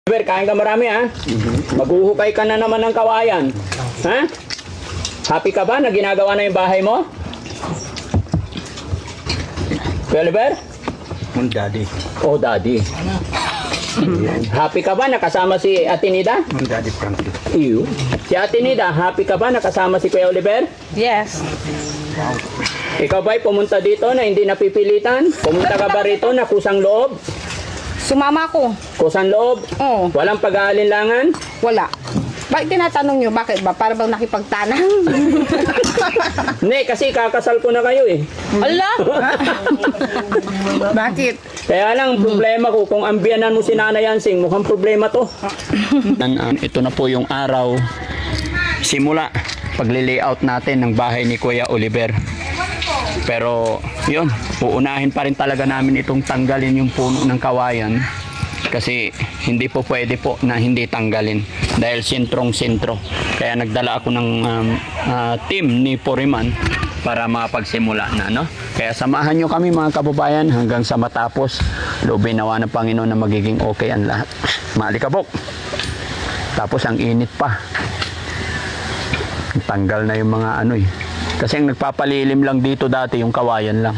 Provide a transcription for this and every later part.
Oliver, kain ka marami ha. Maghuhukay ka na naman ng kawayan. Ha? Happy ka ba na ginagawa na yung bahay mo? Kuya Oliver? Daddy. Oh, daddy. Happy ka ba nakasama si Ate Nida? Daddy Frankie. Iyo. Si Ate Nida, happy ka ba nakasama si Kuya Oliver? Yes. Ikaw ba'y pumunta dito na hindi napipilitan? Pumunta ka ba rito na kusang loob? Sumama ko. Kusang loob? Oo. Walang pag-aalinlangan? Wala. Bakit tinatanong nyo? Bakit ba? Para bang nakipagtanang? Hindi, kasi kakasal ko na kayo eh. Ala! Bakit? Kaya lang, problema ko, kung ang biyanan mo si Nanay Yansing, mukhang problema to. Ito na po yung araw. Simula, pagli-layout natin ng bahay ni Kuya Oliver. Pero, yun, uunahin pa rin talaga namin itong tanggalin yung puno ng kawayan. Kasi hindi po pwede po na hindi tanggalin dahil sentrong-sentro. Kaya nagdala ako ng team ni Poriman para makapagsimula na, no? Kaya samahan nyo kami mga kababayan hanggang sa matapos. Loobin nawa ng Panginoon na magiging okay ang lahat. Maalikabok. Tapos ang init pa. Tanggal na yung mga ano eh. Kasi ang nagpapalilim lang dito dati yung kawayan lang.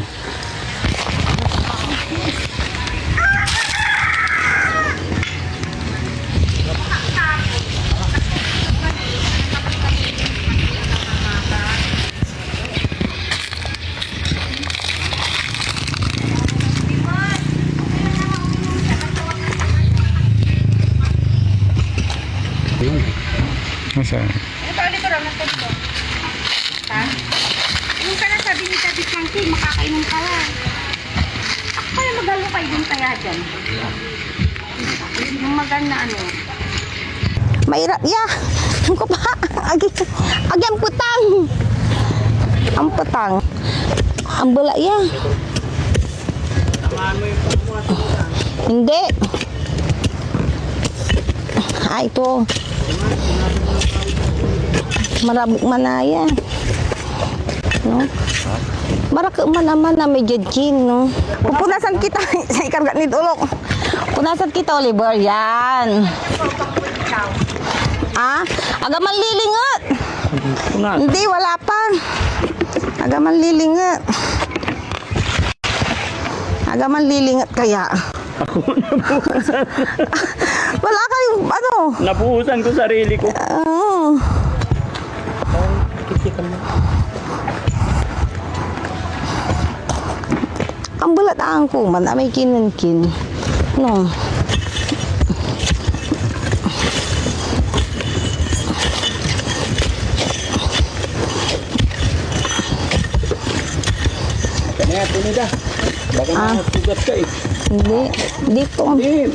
Masa? Ito, ulit rin. Nagtagpo. Ha? Yung ka na sabi ni Daddy Frankie, makakainom ka lang. Ako kaya magalukay din kaya dyan. Yung maganda ano. Mahirap, ya. Ang ko pa. Agi ang putang. Ang putang. Ang bula, ya. Hindi. Ah, ito. Marabok manaya. No? Marak man naman na may judging, no? Pupunasan kita sa ikarga ni Ulok. Punasan kita, Oliver. Yan. Ah? Aga man lilingat. Hindi, wala pa. Aga man lilingat. Aga man lilingat kaya. Ako nabuhusan. Wala kayong, ano? Nabuhusan ko sarili ko. Oo. Ang bulat ang kuman, may kinankin. No. Kanya, Tinida. Baka nakasugat ka eh. Hindi. Dito. Hindi.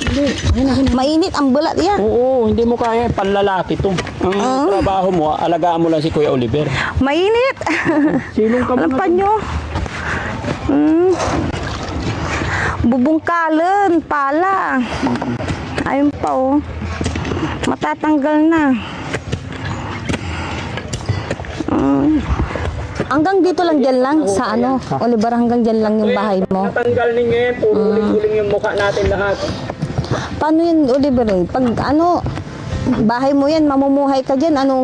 Mainit ang bulat yan. Oo, hindi mo kaya. Panlalaki to. Ang trabaho mo, alagaan mo lang si Kuya Oliver. Mainit. Silong ka Alam muna. pa nyo? Bubungkalan, pala. Ayun pa oh. Matatanggal na. Hanggang dito lang dyan lang sa ano, Oliver, hanggang dyan lang yung bahay mo. Natanggal ninyo yan. Puro uling-uling yung mukha natin lahat. Paano yun, Oliver? Pag ano, bahay mo yan, mamumuhay ka dyan, ano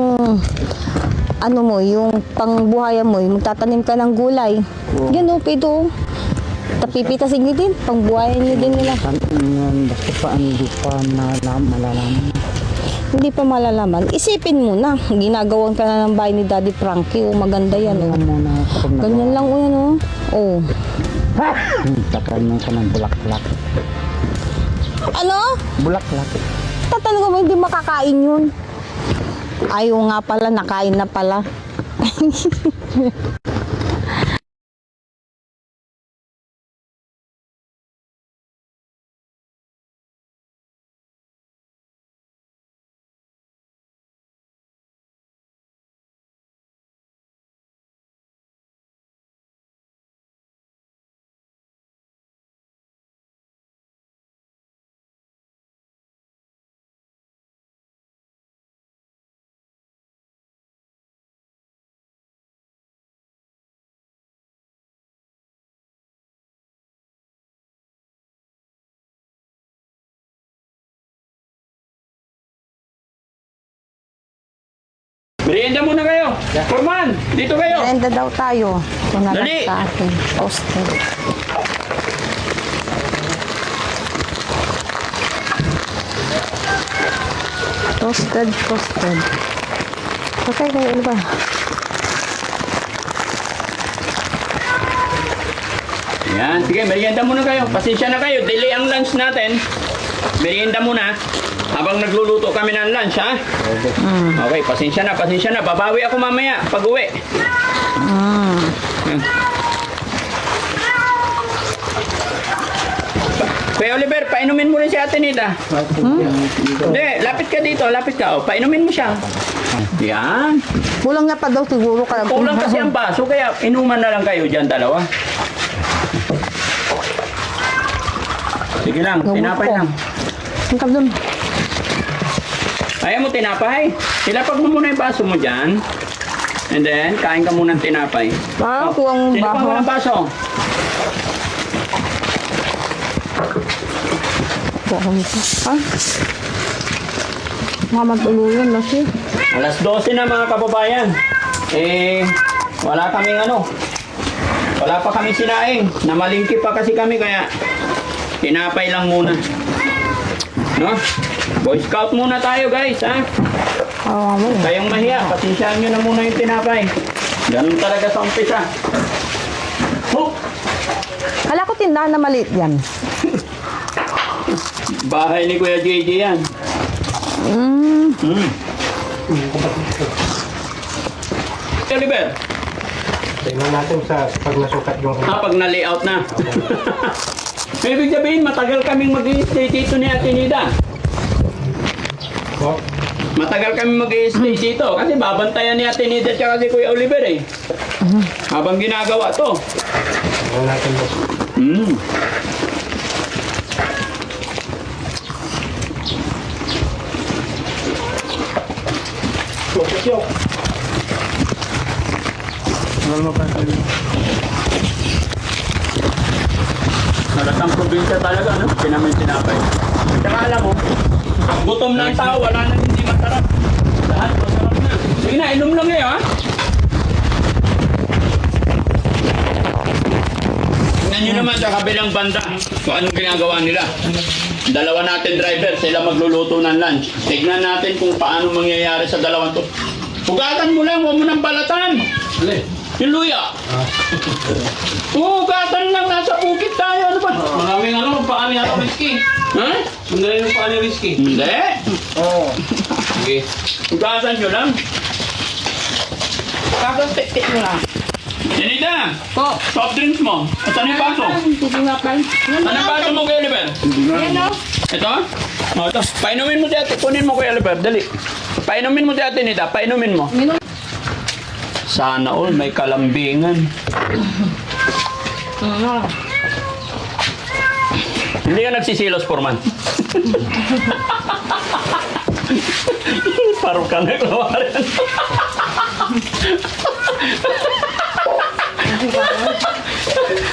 mo, yung pangbuhayan mo, yung magtatanim ka ng gulay. Yan o, pito. Tapipitasin nyo din, pangbuhayan nyo din nila. Basta pa hindi pa malalaman. Hindi pa malalaman. Isipin mo na, ginagawan ka na ng bahay ni Daddy Frankie. O, maganda yan. O. Ganyan lang o yan o. Oh. Takain ka ng bulak-bulak. Ano? Bulak-bulak. Tatanong mo, hindi makakain yun. Ayaw nga pala, nakain na pala. Merienda muna kayo. Foreman, dito kayo. Merenda daw tayo. Ito na lang Dali. sa akin. Toasted. Toasted. Okay, kayo ano ba? Yan, sige, merienda muna kayo. Pasensya na kayo. Delay ang lunch natin. Merienda muna. Habang nagluluto kami ng lunch, ha? Okay, pasensya na. Babawi ako mamaya pag uwi. Yan. Kuya Oliver, painumin mo rin si Ate Nida. Hindi, lapit ka dito, Oh, painumin mo siya. Yan. Kulang na pa daw siguro. Kulang kasi ang baso, kaya inuman na lang kayo dyan dalawa. Sige lang, tinapay lang. Tingkap dun. Ayaw mo tinapay? Ilapag mo muna yung baso mo dyan. And then, kain ka muna ng tinapay. Parang kuwang Sino pa baho. walang baso? Ah? Mga matuluyan na siya. Alas 12 na mga kababayan. Wala kaming wala pa kami sinaing. Namalingki pa kasi kami kaya tinapay lang muna. No? Boy Scout muna tayo guys, ha? Oo, mo. Kayong mahiya, pasensyahan nyo na muna yung tinapay. Ganun talaga sa umpisa. Oh, Kala ko tindahan na maliit yan. bahay ni Kuya JJ yan. Oliver, Tingnan natin sa pag nasukat yung pag na-layout na. Ibig sabihin, matagal kaming mag-i-stay dito ni Ate Nida. oh, Matagal kami mag-i-stay dito kasi babantayan ni Ate Nida at si Kuya Oliver eh. Habang ginagawa to. tingnan natin boss. Yok. Ano pa tayo? Halatang probinsya talaga, no? Pinamin tinapay. Tsaka alam mo, ang gutom ng tao, wala nang hindi masarap. Lahat masarap na. Sige na, inom lang ngayon, ha? Tingnan nyo naman sa kabilang banda kung anong ginagawa nila. Dalawa natin driver, sila magluluto ng lunch. Tignan natin kung paano mangyayari sa dalawang to. Hugatan mo lang, huwag mo nang balatan. Yung luya. Hugatan lang, nasa bukit tayo. Ano ba? Maraming paano yata whiskey? Ha? Sundin yung paano whiskey? Hindi. Oo. Sige. Hugatan nyo lang. Tapos tik-tik mo lang. Janita, soft drinks mo. Saan yung baso? Saan yung baso mo, Kuya Oliver? Ito? O, ito. Painumin mo si ate. Kunin mo, Kuya Oliver. Dali. Painumin mo si ate Nita. Painumin mo. Sana all may kalambingan. Hindi ka nagsisilos, Foreman. Parang ka naglawarin.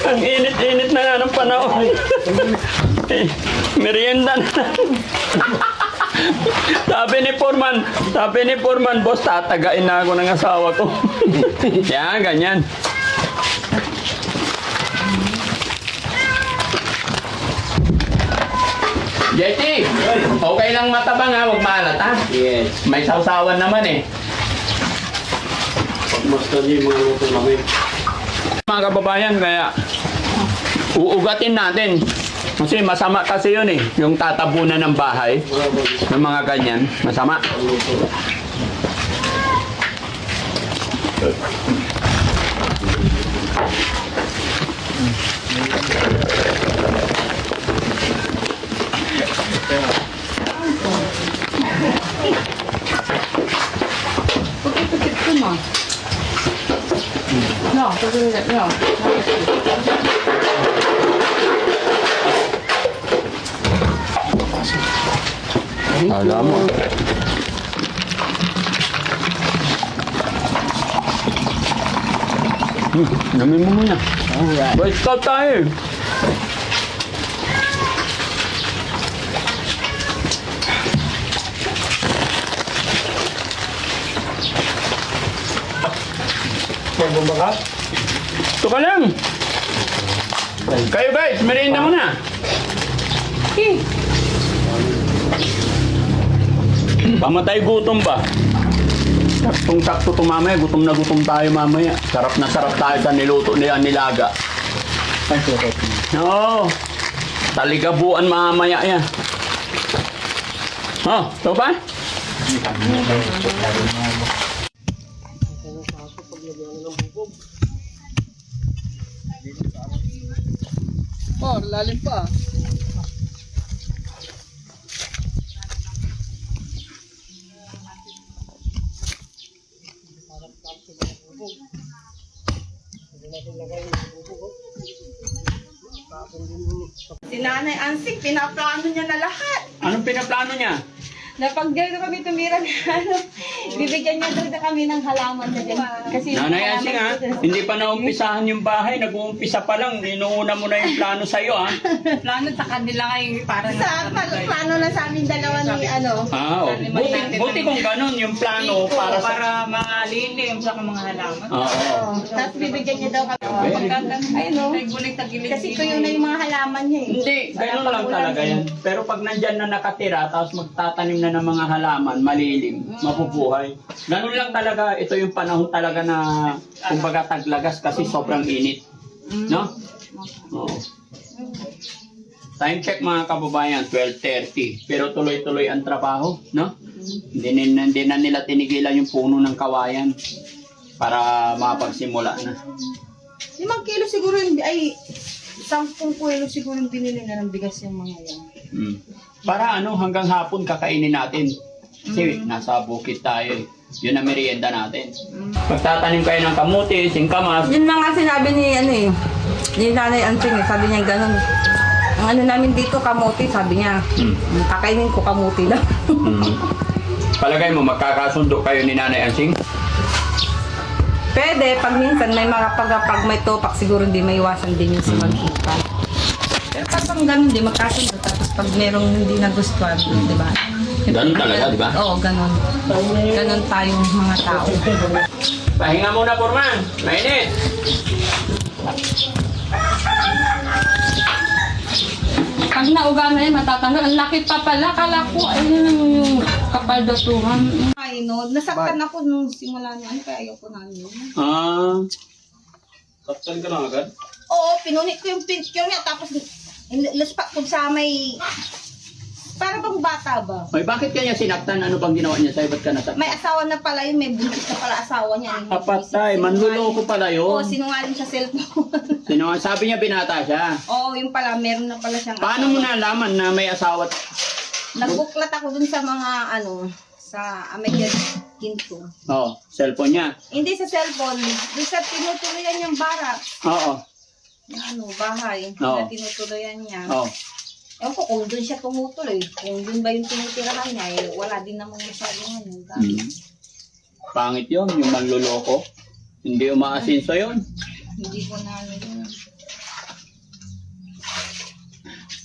Ang init-init na nga ng panahon. Merienda na. Sabi ni Foreman, boss, tatagain na ako ng asawa ko. Yan, ganyan. JT, okay lang matabang ha, huwag maalat ha. Yes. May sausawan naman eh. Basta yung mga luto namin. Mga kababayan, kaya uugatin natin. Kasi masama kasi yun eh. Yung tatabunan ng bahay, ng mga ganyan, masama. Alam mo. Namin mo muna. Boy Scout tayo. bumbakat. Ito ka lang. Kayo guys, merienda mo na. Pamatay gutom ba? Saktong-sakto to mamaya. Gutom na gutom tayo mamaya. Sarap na sarap tayo sa niluto niya nilaga. Ang sarap. Oo. Taligabuan mamaya yan. Oh, ito ba? Oh, lalim pa. Si Nanay Ansik, pinaplano niya na lahat. Anong pinaplano niya? Na pag dito kami tumira na bibigyan niya daw kami ng halaman na dyan. Kasi yung Nanay halaman Ansing ha, ko- hindi pa naumpisahan yung bahay, nag-uumpisa pa lang, inuuna mo na yung plano sa'yo ha. Plano sa kanila ngayon para Sa plano na sa amin dalawa ni ano. Ah, oh. Buti kung ganun yung plano para sa... para malilim sa mga halaman. Oo. Tapos bibigyan niya daw kami. Ayun o. Nagbulig na gilid. Kasi tuyo na yung mga halaman niya eh. Hindi, ganun lang talaga yan. Pero pag nandyan na nakatira, tapos magtatanim na ng mga halaman, malilim, mapubuhay. Ganun lang talaga, ito yung panahon talaga na kumbaga taglagas kasi sobrang init. No? Oo. Time check mga kababayan, 12:30. Pero tuloy-tuloy ang trabaho, no? Hindi na nila tinigilan yung puno ng kawayan para mapagsimula na. 5 kilo siguro yung, ay 10 kilo siguro yung binili na ng bigas yung mga yan. Mm. Para ano, hanggang hapon kakainin natin. Kasi nasa bukid tayo eh. Yun ang merienda natin. Magtatanim kayo ng kamuti, singkamas. Yun mga sinabi ni ano eh, ni Nanay Ansing eh, sabi niya ganun. Ang ano namin dito, kamuti, sabi niya. Kakainin ko kamuti lang. Palagay mo, magkakasundo kayo ni Nanay Ansing? Pwede, pag minsan may mga pag may topak, siguro hindi may iwasan din yung sa maghipa. Pero kapag ganun, di magkasundo. Tapos pag merong hindi nagustuhan, di ba? Ganun talaga, di ba? Oo, ganun. Ganun tayong mga tao. Pahinga muna, Forman. Mainit. Pag nauga na yun, matatanggal. Ang laki pa pala. Kala ko, ayun yung kapaldatuhan. Ay, no. Nasaktan ako nung simula niya. Ano kaya ayaw ko na yun? Saktan ka na agad? Oo, pinunit ko yung picture niya. Tapos, luspak ko sa may... Para bang bata ba? Ay, bakit kanya sinaktan? Ano bang ginawa niya sa'yo? Ba't ka nasaktan? May asawa na pala yun. May buntis na pala asawa niya. Apatay, manluloko pala Oo, yun. sinungaling sa cellphone. Sabi niya binata siya. Oo, yung pala. Meron na pala siyang Paano mo asawa. nalaman na may asawa? Nagbuklat ako dun sa mga sa American Ginto. Oo, cellphone niya. Hindi sa cellphone, doon sa tinutuluyan niyang barak. Oo. Na bahay. Oo. Na tinutuluyan niya. Oo. Ewan ko kung doon siya tumutuloy. Kung doon ba yung tinitirahan niya, eh, wala din namang masyadong Pangit yun, yung manluloko. Hindi umaasinso yun. Hindi ko na yun.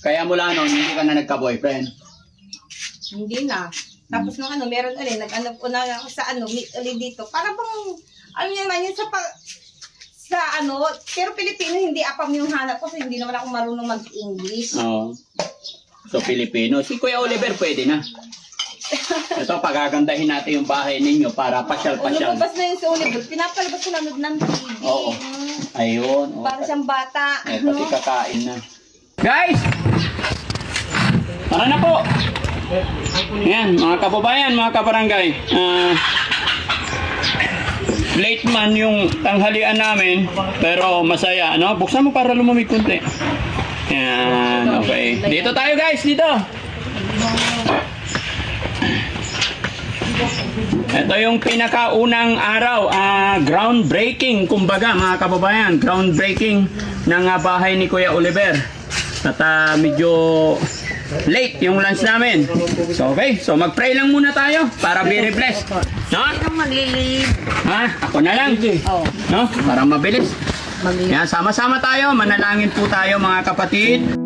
Kaya mula noon, hindi ka na nagka-boyfriend. Hindi na. Tapos nung meron ulit, nag-ano po na ako sa meet ulit dito. Para bang, naman yun sa pero Pilipino, hindi apam yung hanap ko kasi hindi naman ako marunong mag-English. Oo. So, Pilipino. Si Kuya Oliver pwede na. Ito, pagagandahin natin yung bahay ninyo para pasyal-pasyal. Lumabas na yung si Oliver, pinapalabas ko nanood ng TV. Oo. Ayun. Para siyang bata. Pati kakain na. Guys! Tara na po! Yan, mga kababayan, mga kabarangay. Late man yung tanghalian namin, pero masaya, no? Buksan mo para lumamig kunti. Yan, okay. Dito tayo guys, dito! Ito yung pinakaunang araw, groundbreaking, kumbaga mga kababayan, groundbreaking ng bahay ni Kuya Oliver. At medyo late yung lunch namin. So okay, so mag-pray lang muna tayo para be blessed. No? Ha? Ako na lang. No? Para mabilis. Yan, sama-sama tayo, manalangin po tayo mga kapatid.